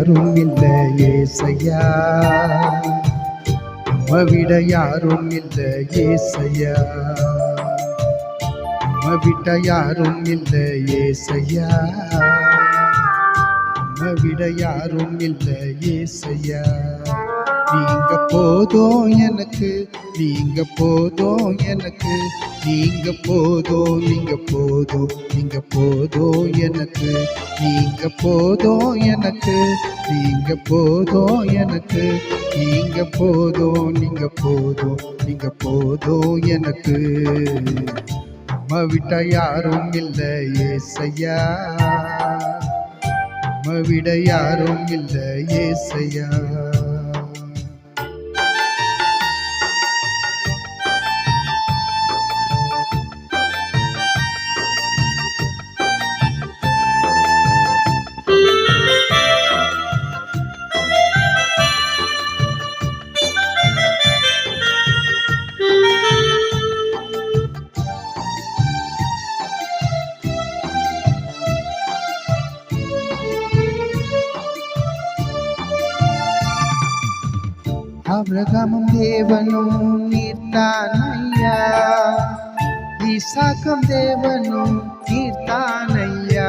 யாரும் இல்லை ஏசையா, உம்மை விட யாரும் இல்லை ஏசையா, உம்மை விட்ட யாரும் இல்லை ஏசையா, உம்மை விட யாரும் இல்லை ஏசையா. நீங்க போதும் எனக்கு, நீங்க போதும் எனக்கு, நீங்க போதும், நீங்க போதும், நீங்க போதும் எனக்கு, நீங்க போதும் எனக்கு, நீங்க போதும் எனக்கு, நீங்க போதும், நீங்க போதும், நீங்க போதும் எனக்கு. உம்மை விட்ட யாரும் இல்லை ஏசையா, உம்மை விட யாரும் இல்லை ஏசையா. ஆபிரகாமும் தேவனும் நீர்த்தானையா, ஈசாக்கும் தேவனும் நீர்த்தானையா,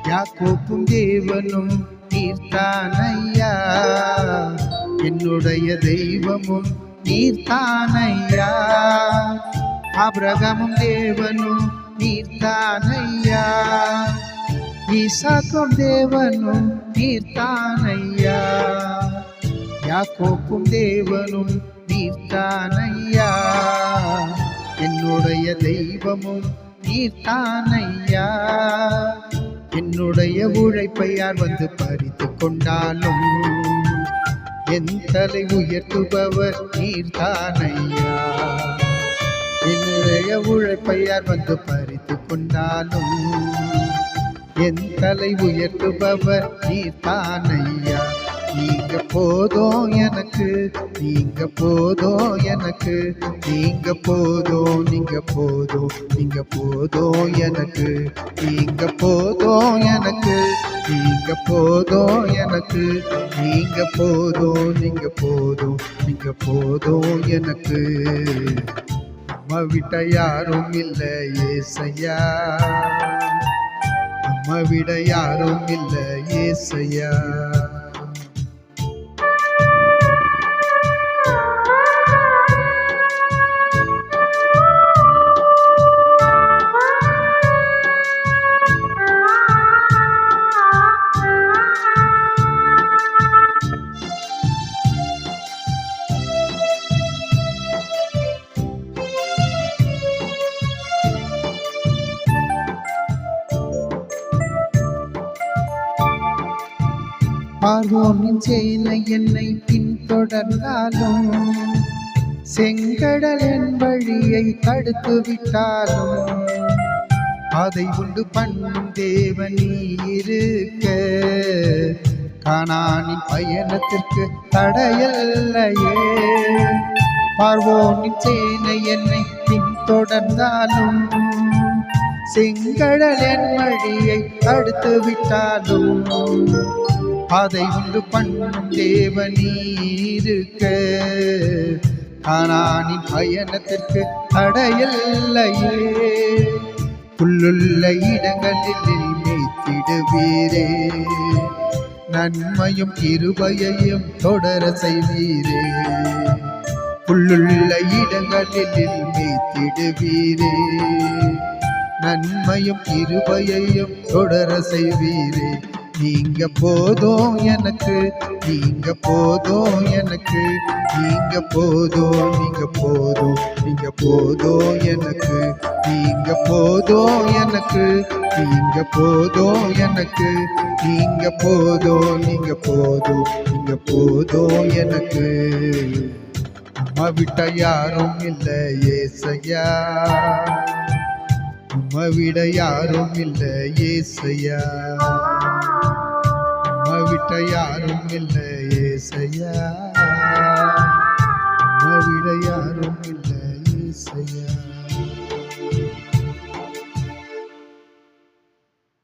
யாக்கோப்பும் தேவனும் நீர்த்தானையா, என்னுடைய தெய்வமும் நீர்த்தானையா. ஆபிரகாமும் தேவனும் நீர்த்தானையா, ஈசாக்கும் தேவனும் நீர்த்தானையா, யாக்கோப்பும் தேவனும் நீர்த்தானையா, என்னுடைய தெய்வமும் நீர்த்தானையா. என்னுடைய உழைப்பை யார் வந்து பறித்து கொண்டாலும் என் தலை உயர்த்துபவர் நீர்த்தானையா. என்னுடைய உழைப்பை யார் வந்து பறித்து கொண்டாலும் என் தலை உயர்த்துபவர் நீர்த்தானையா. நீங்க போதும் எனக்கு, நீங்க போதும் எனக்கு, நீங்க போதும், நீங்க போதும், நீங்க போதும் எனக்கு, நீங்க போதும் எனக்கு, நீங்க போதும் எனக்கு, நீங்க போதும், நீங்க போதும், நீங்க போதும் எனக்கு. உம்மை விட்ட யாரும் இல்லை ஏசையா, உம்மை விட யாரும் இல்லை ஏசையா. பார்வோனின் சேனை என்னை பின்தொடர்ந்தாலும் செங்கடல் என் வழியை தடுத்து விட்டாலும் அதை உண்டு பண்ணும் தேவன் நீ இருக்க கானானின் பயணத்திற்கு தடையல்லையே. பார்வோனின் சேனை என்னை பின்தொடர்ந்தாலும் செங்கடல் என் வழியை தடுத்து விட்டாலும் அதை உண்டு பண்ணும் தேவன் நீ இருக்க கானானின் பயணத்திற்கு தடையில்லையே. புல்லுள்ள இடங்களில் மேய்த்திடுவீரே, நன்மையும் கிருபையையும் தொடர செய்வீரே. புல்லுள்ள இடங்களில் மேய்த்திடுவீரே, நன்மையும் கிருபையையும் தொடர செய்வீரே. நீங்க போதும் எனக்கு, நீங்க போதும் எனக்கு, நீங்க போதும், நீங்க போதும், நீங்க போதும் எனக்கு, நீங்க போதும் எனக்கு, நீங்க போதும் எனக்கு, நீங்க போதும், நீங்க போதும், நீங்க போதும் எனக்கு. உம்மை விட்ட யாரும் இல்லை ஏசையா, உம்மை விட யாரும் இல்லை ஏசையா, உம்மை விட்ட யாரும் இல்லை ஏசையா.